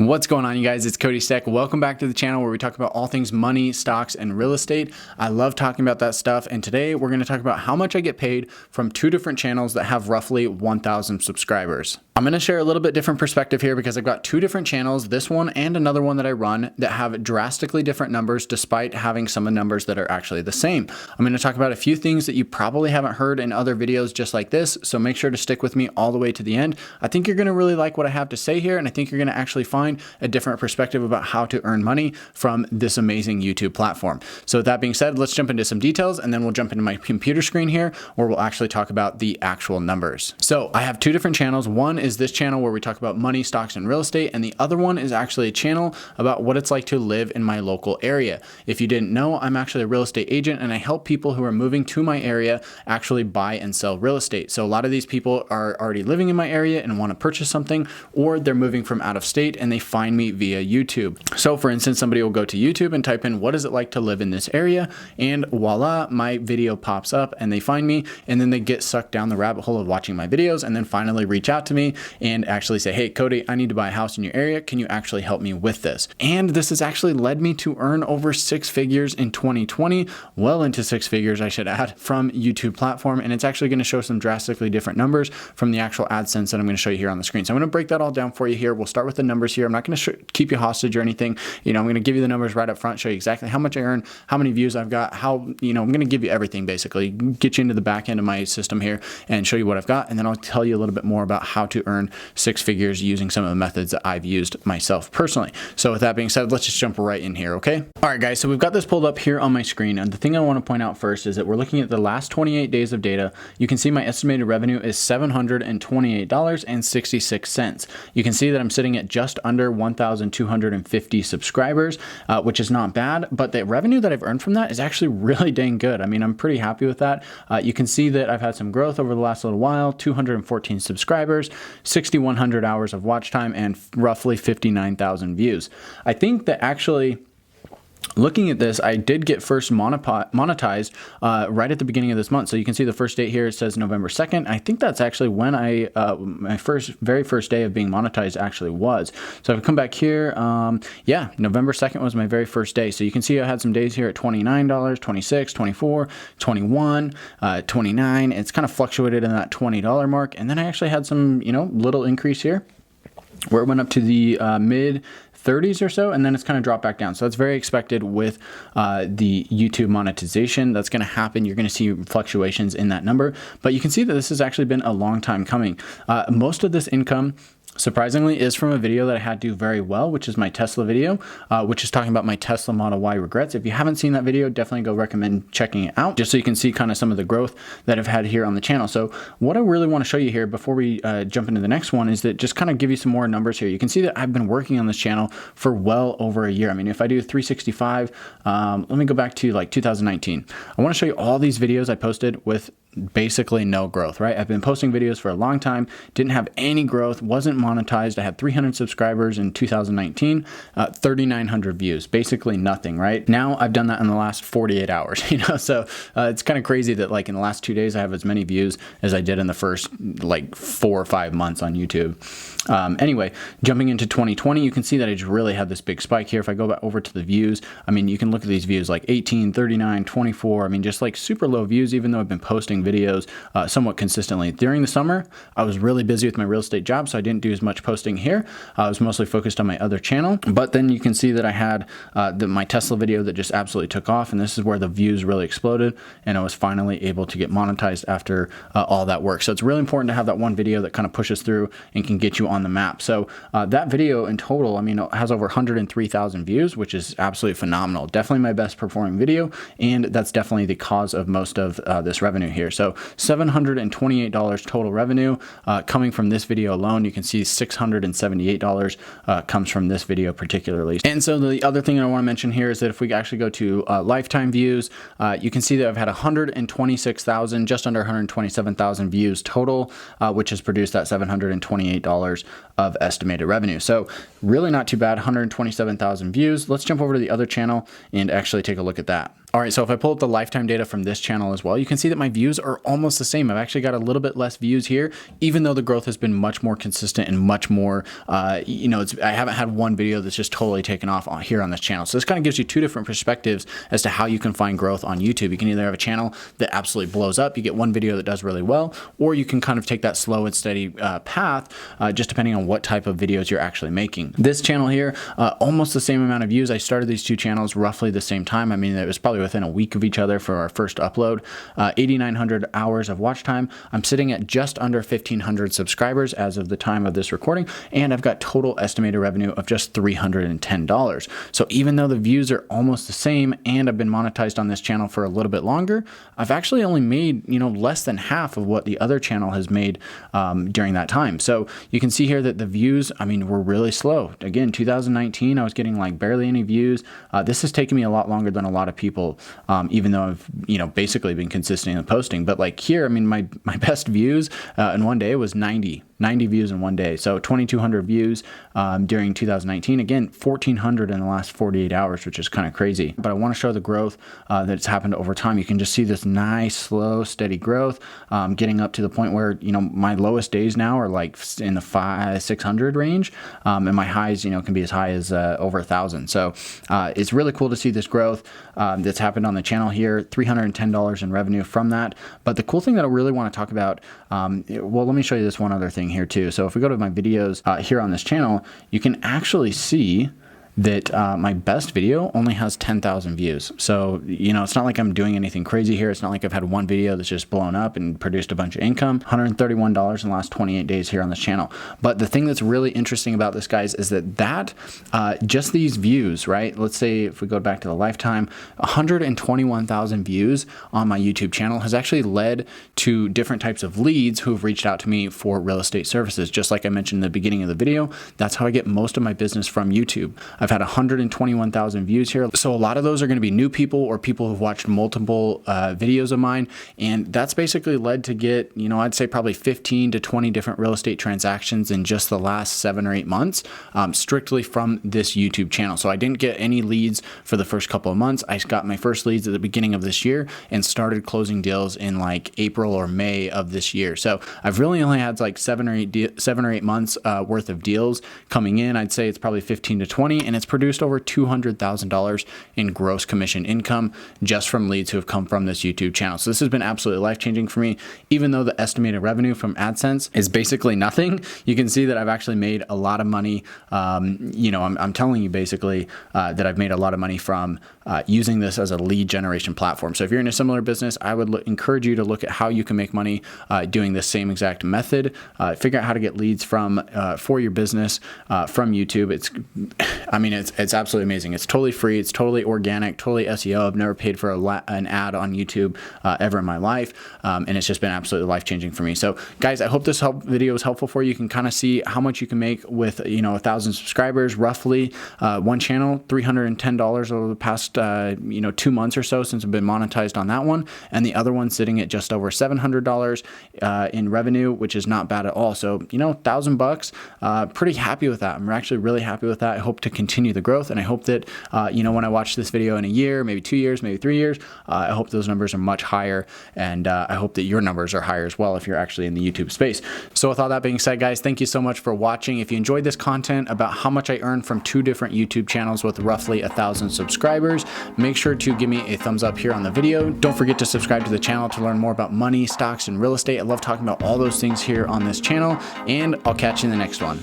What's going on, you guys? It's Cody Steck. Welcome back to the channel where we talk about all things money, stocks, and real estate. I love talking about that stuff. And today we're going to talk about how much I get paid from two different channels that have roughly 1,000 subscribers. I'm going to share a little bit different perspective here because I've got two different channels, this one and another one that I run, that have drastically different numbers despite having some of the numbers that are actually the same. I'm going to talk about a few things that you probably haven't heard in other videos just like this, so make sure to stick with me all the way to the end. I think you're going to really like what I have to say here, and I think you're going to actually find a different perspective about how to earn money from this amazing YouTube platform. So with that being said, let's jump into some details, and then we'll jump into my computer screen here where we'll actually talk about the actual numbers. So I have two different channels. One is this channel where we talk about money, stocks, and real estate, and the other one is actually a channel about what it's like to live in my local area. If you didn't know, I'm actually a real estate agent, and I help people who are moving to my area actually buy and sell real estate. So a lot of these people are already living in my area and want to purchase something, or they're moving from out of state and they find me via YouTube. So for instance, somebody will go to YouTube and type in, what is it like to live in this area? And voila, my video pops up and they find me, and then they get sucked down the rabbit hole of watching my videos, and then finally reach out to me and actually say, hey, Cody, I need to buy a house in your area. Can you actually help me with this? And this has actually led me to earn over 6 figures in 2020, well into 6 figures, I should add, from YouTube platform. And it's actually going to show some drastically different numbers from the actual AdSense that I'm going to show you here on the screen. So I'm going to break that all down for you here. We'll start with the numbers here. I'm not going to keep you hostage or anything. I'm going to give you the numbers right up front, show you exactly how much I earn, how many views I've got, I'm going to give you everything, basically, get you into the back end of my system here and show you what I've got. And then I'll tell you a little bit more about how to earn 6 figures using some of the methods that I've used myself personally. So with that being said, let's just jump right in here, okay? All right, guys, so we've got this pulled up here on my screen. And the thing I want to point out first is that we're looking at the last 28 days of data. You can see my estimated revenue is $728.66. You can see that I'm sitting at just under 1,250 subscribers, which is not bad, but the revenue that I've earned from that is actually really dang good. I mean, I'm pretty happy with that. You can see that I've had some growth over the last little while, 214 subscribers, 6,100 hours of watch time, and roughly 59,000 views. I think that actually, looking at this, I did get first monetized right at the beginning of this month. So you can see the first date here, it says November 2nd. I think that's actually when my very first day of being monetized actually was. So if I come back here, yeah, November 2nd was my very first day. So you can see I had some days here at $29, $26, $24, $21, $29. It's kind of fluctuated in that $20 mark. And then I actually had some, little increase here where it went up to the mid 30s or so, and then it's kind of dropped back down. So that's very expected with the YouTube monetization. That's going to happen. You're going to see fluctuations in that number, but you can see that this has actually been a long time coming. Most of this income, surprisingly, is from a video that I had do very well, which is my Tesla video, which is talking about my Tesla Model Y regrets. If you haven't seen that video, definitely go recommend checking it out, just so you can see kind of some of the growth that I've had here on the channel. So what I really want to show you here before we jump into the next one is that just kind of give you some more numbers here. You can see that I've been working on this channel for well over a year. I mean, if I do 365, let me go back to like 2019. I want to show you all these videos I posted with basically no growth, right? I've been posting videos for a long time, didn't have any growth, wasn't monetized. I had 300 subscribers in 2019, 3,900 views, basically nothing, right? Now I've done that in the last 48 hours, so it's kind of crazy that like in the last 2 days, I have as many views as I did in the first like 4 or 5 months on YouTube. Anyway, jumping into 2020, you can see that I just really had this big spike here. If I go back over to the views, I mean, you can look at these views like 18, 39, 24. I mean, just like super low views, even though I've been posting videos somewhat consistently. During the summer, I was really busy with my real estate job, so I didn't do as much posting here. I was mostly focused on my other channel, but then you can see that I had my Tesla video that just absolutely took off, and this is where the views really exploded, and I was finally able to get monetized after all that work. So it's really important to have that one video that kind of pushes through and can get you on the map. So that video in total, I mean, it has over 103,000 views, which is absolutely phenomenal. Definitely my best performing video, and that's definitely the cause of most of this revenue here. So $728 total revenue coming from this video alone. You can see $678 comes from this video particularly. And so the other thing I want to mention here is that if we actually go to lifetime views, you can see that I've had 126,000, just under 127,000 views total, which has produced that $728 of estimated revenue. So really not too bad, 127,000 views. Let's jump over to the other channel and actually take a look at that. All right, so if I pull up the lifetime data from this channel as well, you can see that my views are almost the same. I've actually got a little bit less views here, even though the growth has been much more consistent and much more, I haven't had one video that's just totally taken off here on this channel. So this kind of gives you two different perspectives as to how you can find growth on YouTube. You can either have a channel that absolutely blows up, you get one video that does really well, or you can kind of take that slow and steady path, just depending on what type of videos you're actually making. This channel here, almost the same amount of views. I started these two channels roughly the same time. I mean, it was probably within a week of each other for our first upload. 8,900 hours of watch time. I'm sitting at just under 1,500 subscribers as of the time of this recording, and I've got total estimated revenue of just $310. So even though the views are almost the same and I've been monetized on this channel for a little bit longer, I've actually only made, less than half of what the other channel has made during that time. So you can see here that the views, were really slow. Again, 2019, I was getting like barely any views. This has taken me a lot longer than a lot of people, even though I've, basically been consistent in posting. But like here, my best views in one day was 90 views in one day. So 2,200 views during 2019. Again, 1,400 in the last 48 hours, which is kind of crazy. But I want to show the growth that's happened over time. You can just see this nice, slow, steady growth, getting up to the point where, my lowest days now are like in the 500-600 range. And my highs, can be as high as over 1,000. So it's really cool to see this growth that's happened on the channel here, $310 in revenue from that. But the cool thing that I really want to talk about, well, let me show you this one other thing here too. So if we go to my videos here on this channel, you can actually see that my best video only has 10,000 views. So, it's not like I'm doing anything crazy here. It's not like I've had one video that's just blown up and produced a bunch of income. $131 in the last 28 days here on this channel. But the thing that's really interesting about this, guys, is that just these views, right? Let's say if we go back to the lifetime, 121,000 views on my YouTube channel has actually led to different types of leads who have reached out to me for real estate services. Just like I mentioned in the beginning of the video, that's how I get most of my business from YouTube. I've had 121,000 views here. So a lot of those are going to be new people or people who've watched multiple videos of mine. And that's basically led to get, I'd say probably 15 to 20 different real estate transactions in just the last 7 or 8 months, strictly from this YouTube channel. So I didn't get any leads for the first couple of months. I got my first leads at the beginning of this year and started closing deals in like April or May of this year. So I've really only had like 7 or 8 months worth of deals coming in. I'd say it's probably 15 to 20, and it's produced over $200,000 in gross commission income just from leads who have come from this YouTube channel. So this has been absolutely life-changing for me. Even though the estimated revenue from AdSense is basically nothing, you can see that I've actually made a lot of money. I'm telling you basically that I've made a lot of money from using this as a lead generation platform. So if you're in a similar business, I would encourage you to look at how you can make money doing the same exact method. Figure out how to get leads for your business from YouTube. It's absolutely amazing. It's totally free. It's totally organic, totally SEO. I've never paid for an ad on YouTube ever in my life. And it's just been absolutely life-changing for me. So guys, I hope this video was helpful for you. You can kind of see how much you can make with, 1,000 subscribers, roughly one channel, $310 over the past, 2 months or so since I've been monetized on that one. And the other one sitting at just over $700 in revenue, which is not bad at all. So, $1,000, pretty happy with that. I'm actually really happy with that. I hope to continue the growth. And I hope that, when I watch this video in a year, maybe 2 years, maybe 3 years, I hope those numbers are much higher. And I hope that your numbers are higher as well if you're actually in the YouTube space. So with all that being said, guys, thank you so much for watching. If you enjoyed this content about how much I earn from 2 different YouTube channels with roughly 1,000 subscribers, make sure to give me a thumbs up here on the video. Don't forget to subscribe to the channel to learn more about money, stocks, and real estate. I love talking about all those things here on this channel, and I'll catch you in the next one.